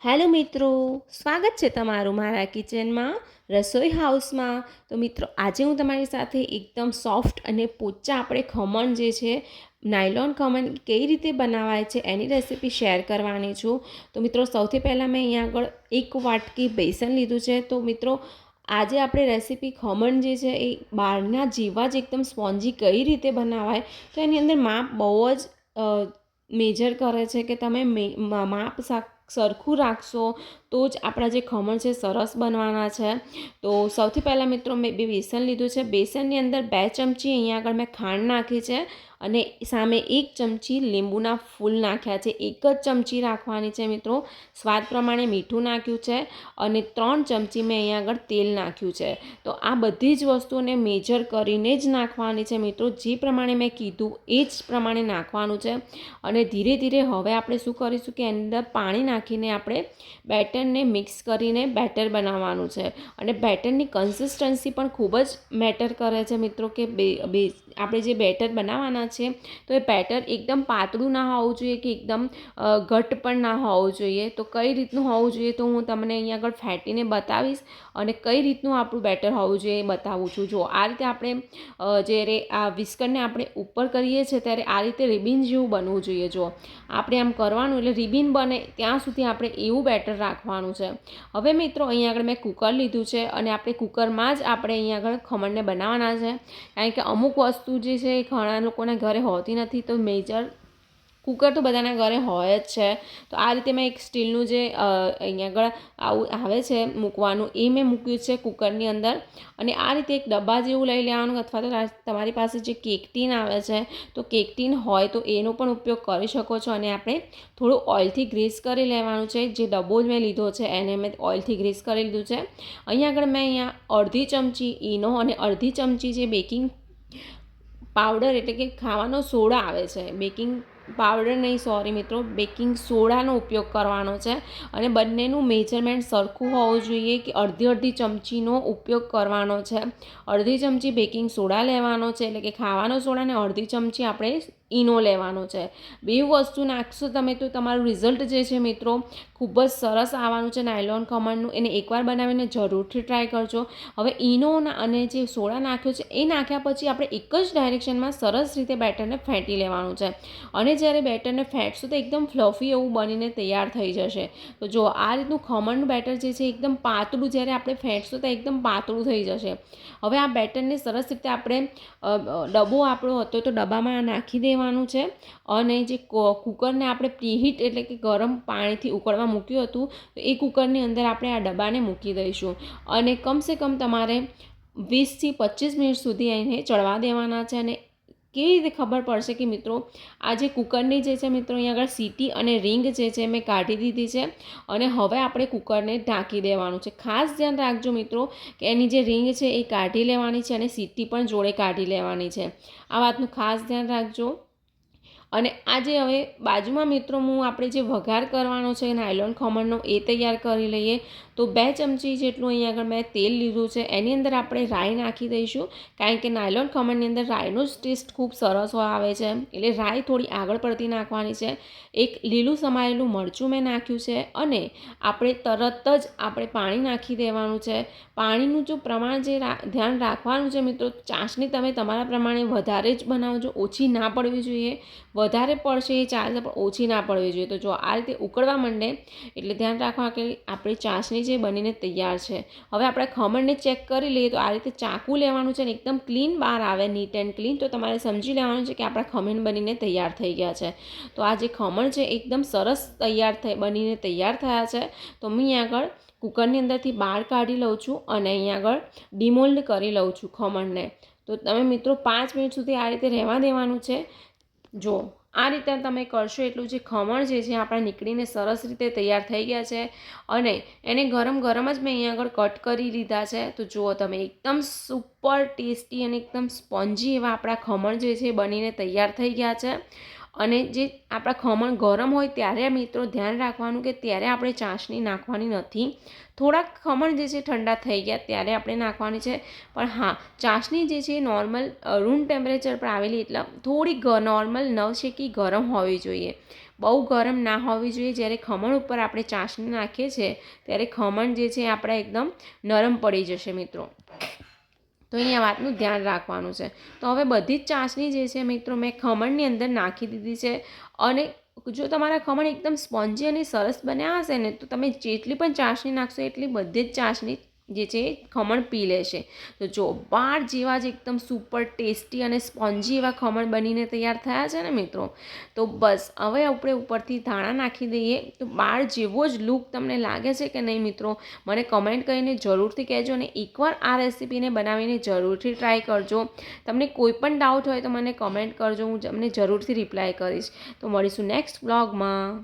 Hello મિત્રો, સ્વાગત છે તમારું મારા કિચનમાં રસોઈ હાઉસમાં. તો મિત્રો, આજે હું તમારી સાથે એકદમ સોફ્ટ અને પોચા આપણે ખમણ જે છે નાયલોન ખમણ કઈ રીતે બનાવાય છે એની રેસીપી શેર કરવાની છું. તો મિત્રો, સૌથી પહેલાં મેં અહીંયા આગળ 1 વાટકી બેસન લીધું છે. તો મિત્રો, આજે આપણે રેસીપી ખમણ જે છે એ બહારના જેવા જ એકદમ સ્પોન્જી કઈ રીતે બનાવાય, તો એની અંદર માપ બહુ જ મેજર કરે છે કે તમે માપ સરખું રાખશો તો જ આપણા જે ખમણ છે સરસ બનવાના છે. તો સૌથી પહેલાં મિત્રો, મેં બેસન લીધું છે. બેસનની અંદર 2 ચમચી અહીંયા આગળ મેં ખાંડ નાખી છે અને સામે 1 ચમચી લીંબુના ફૂલ નાખ્યા છે. 1 જ ચમચી રાખવાની છે મિત્રો. સ્વાદ પ્રમાણે મીઠું નાખ્યું છે અને 3 ચમચી મેં અહીંયા આગળ તેલ નાખ્યું છે. તો આ બધી જ વસ્તુઓને મેજર કરીને જ નાખવાની છે મિત્રો. જે પ્રમાણે મેં કીધું એ જ પ્રમાણે નાખવાનું છે. અને ધીરે ધીરે હવે આપણે શું કરીશું કે એની અંદર પાણી નાખીને આપણે બેટરને મિક્સ કરીને બેટર બનાવવાનું છે. અને બેટરની કન્સિસ્ટન્સી પણ ખૂબ જ મેટર કરે છે મિત્રો. કે આપણે જે બેટર બનાવવાના છે તો એ બેટર એકદમ પાતળું ના હોવું જોઈએ કે એકદમ ઘટ્ટ પણ ના હોવું જોઈએ. તો કઈ રીતનું હોવું જોઈએ તો હું તમને અહીંયા આગળ ફેટીને બતાવીશ અને કઈ રીતનું આપણું બેટર હોવું જોઈએ એ બતાવું છું. જો આ રીતે આપણે જ્યારે આ વિસ્કરને આપણે ઉપર કરીએ છીએ ત્યારે આ રીતે રિબિન જેવું બનવું જોઈએ. જો આપણે આમ કરવાનું એટલે રિબિન બને ત્યાં સુધી આપણે એવું બેટર રાખવાનું છે. હવે મિત્રો, અહીંયા આગળ મેં કુકર લીધું છે અને આપણે કુકરમાં જ આપણે અહીંયા આગળ ખમણને બનાવવાના છે. કારણ કે અમુક વસ્તુ જે છે એ ઘણા લોકોના ઘરે હોતી નથી. તો મેજર કુકર તો બધાના ઘરે હોય જ છે. તો આ રીતે મેં એક સ્ટીલનું જે અહીંયા આગળ આવું આવે છે મૂકવાનું, એ મેં મૂક્યું છે કુકરની અંદર. અને આ રીતે એક ડબ્બા જેવું લઈ લેવાનું, અથવા તો તમારી પાસે જે કેક ટીન આવે છે તો કેક ટીન હોય તો એનો પણ ઉપયોગ કરી શકો છો. અને આપણે થોડું ઓઇલથી ગ્રીસ કરી લેવાનું છે. જે ડબ્બો જ મેં લીધો છે એને મેં ઓઇલથી ગ્રીસ કરી લીધું છે. અહીંયા આગળ મેં અડધી ચમચી ઈનો અને અડધી ચમચી જે બેકિંગ પાવડર એટલે કે ખાવાનો સોડા આવે છે, બેકિંગ પાવડર નહીં, સોરી મિત્રો, બેકિંગ સોડાનો ઉપયોગ કરવાનો છે. અને બંનેનું મેજરમેન્ટ સરખું હોવું જોઈએ કે અડધી અડધી ચમચીનો ઉપયોગ કરવાનો છે. અડધી ચમચી બેકિંગ સોડા લેવાનો છે એટલે કે ખાવાનો સોડા, અને અડધી ચમચી આપણે ઈનો લેવાનો છે. બે વસ્તુ નાખશો તમે તો તમારું રિઝલ્ટ જે છે મિત્રો ખૂબ જ સરસ આવવાનું છે નાયલોન ખમણનું. એને એકવાર બનાવીને જરૂરથી ટ્રાય કરજો. હવે ઈનો અને જે સોડા નાખ્યો છે એ નાખ્યા પછી આપણે એક જ ડાયરેક્શનમાં સરસ રીતે બેટરને ફેંટી લેવાનું છે. અને જ્યારે બેટરને ફેંટશું તો એકદમ ફ્લફી એવું બનીને તૈયાર થઈ જશે. તો જો આ રીતનું ખમણનું બેટર જે છે એકદમ પાતળું, જ્યારે આપણે ફેંટશું તો એકદમ પાતળું થઈ જશે. હવે આ બેટરને સરસ રીતે આપણે ડબ્બો આપણો હતો તો ડબ્બામાં નાખી દેવાનું છે. અને જે કુકરને આપણે પ્રીહીટ એટલે કે ગરમ પાણીથી ઉકળવા મૂક્યું હતું તો એ કુકરની અંદર આપણે આ ડબ્બાને મૂકી દઈશું. અને કમસે કમ તમારે 20થી 25 મિનિટ સુધી એને ચડવા દેવાના છે. અને કેવી રીતે ખબર પડશે કે મિત્રો આ જે કુકરની જે છે મિત્રો અહીંયા આગળ સીટી અને રિંગ જે છે મેં કાઢી દીધી છે. અને હવે આપણે કુકરને ઢાંકી દેવાનું છે. ખાસ ધ્યાન રાખજો મિત્રો કે એની જે રિંગ છે એ કાઢી લેવાની છે અને સીટી પણ જોડે કાઢી લેવાની છે. આ વાતનું ખાસ ધ્યાન રાખજો. અને આજે હવે બાજુમાં મિત્રો આપણે જે વઘાર કરવાનો છે નાયલોન ખમણનો એ તૈયાર કરી લઈએ. તો 2 ચમચી જેટલું અહીંયા આગળ મેં તેલ લીધું છે. એની અંદર આપણે રાઈ નાખી દઈશું. કારણ કે નાયલોન ખમણની અંદર રાઈનો જ ટેસ્ટ ખૂબ સરસ આવે છે, એટલે રાઈ થોડી આગળ પડતી નાખવાની છે. એક લીલું સમાયેલું મરચું મેં નાખ્યું છે. અને આપણે તરત જ આપણે પાણી નાખી દેવાનું છે. પાણીનું જો પ્રમાણ જે ધ્યાન રાખવાનું છે મિત્રો, ચાસણી તમે તમારા પ્રમાણે વધારે જ બનાવજો, ઓછી ના પડવી જોઈએ. વધારે પડશે એ ચાલશે પણ ઓછી ના પડવી જોઈએ. તો જો આ રીતે ઉકળવા માંડે એટલે ધ્યાન રાખવા કે આપણી ચાસણી જે બનીને તૈયાર છે. હવે આપણે ખમણને ચેક કરી લઈએ તો આ રીતે ચાકુ લેવાનું છે અને એકદમ ક્લીન બહાર આવે, નીટ એન્ડ ક્લીન, તો તમારે સમજી લેવાનું છે કે આપણા ખમણ બનીને તૈયાર થઈ ગયા છે. તો આ જે ખમણ છે એકદમ સરસ બનીને તૈયાર થયા છે. તો હું અહીંયા આગળ કુકરની અંદરથી બહાર કાઢી લઉં છું અને અહીંયા આગળ ડિમોલ્ડ કરી લઉં છું ખમણને. તો તમે મિત્રો 5 મિનિટ સુધી આ રીતે રહેવા દેવાનું છે. જો આ રીતે તમે કરશો એટલું જે ખમણ જે છે આપણા નીકળીને સરસ રીતે તૈયાર થઈ ગયા છે. અને એને ગરમ ગરમ જ મેં અહીંયા આગળ કટ કરી લીધા છે. તો જુઓ તમે, એકદમ સુપર ટેસ્ટી અને એકદમ સ્પોન્જી એવા આપણા ખમણ જે છે બનીને તૈયાર થઈ ગયા છે. અને જે આપણા ખમણ ગરમ હોય ત્યારે મિત્રો ધ્યાન રાખવાનું કે ત્યારે આપણે ચાસણી નાખવાની નથી. થોડાક ખમણ જે છે ઠંડા થઈ ગયા ત્યારે આપણે નાખવાની છે. પણ હા, ચાસણી જે છે નોર્મલ રૂમ ટેમ્પરેચર પર આવેલી એટલે થોડી નોર્મલ નવશેકી ગરમ હોવી જોઈએ. બહુ ગરમ ના હોવી જોઈએ. જ્યારે ખમણ ઉપર આપણે ચાસણી નાખીએ છીએ ત્યારે ખમણ જે છે આપણે એકદમ નરમ પડી જશે મિત્રો. તો અહીંયા વાતનું ધ્યાન રાખવાનું છે. તો હવે બધી જ ચાસણી જે છે મિત્રો મેં ખમણની અંદર નાખી દીધી છે. અને જો તમારા ખમણ એકદમ સ્પોન્જી અને સરસ બન્યા હશે ને તો તમે જેટલી પણ ચાસણી નાખશો એટલી બધી જ ચાસણી જે છે એ ખમણ પી લેશે. તો જો બાર જેવા જ એકદમ સુપર ટેસ્ટી અને સ્પોન્જી એવા ખમણ બનીને તૈયાર થયા છે ને મિત્રો. તો બસ હવે આપણે ઉપરથી ધાણા નાખી દઈએ. તો બાર જેવો જ લુક તમને લાગે છે કે નહીં મિત્રો, મને કમેન્ટ કરીને જરૂરથી કહેજો. અને એકવાર આ રેસીપીને બનાવીને જરૂરથી ટ્રાય કરજો. તમને કોઈ પણ ડાઉટ હોય તો મને કમેન્ટ કરજો, હું તમને જરૂરથી રિપ્લાય કરીશ. તો મળીશું નેક્સ્ટ વ્લોગમાં.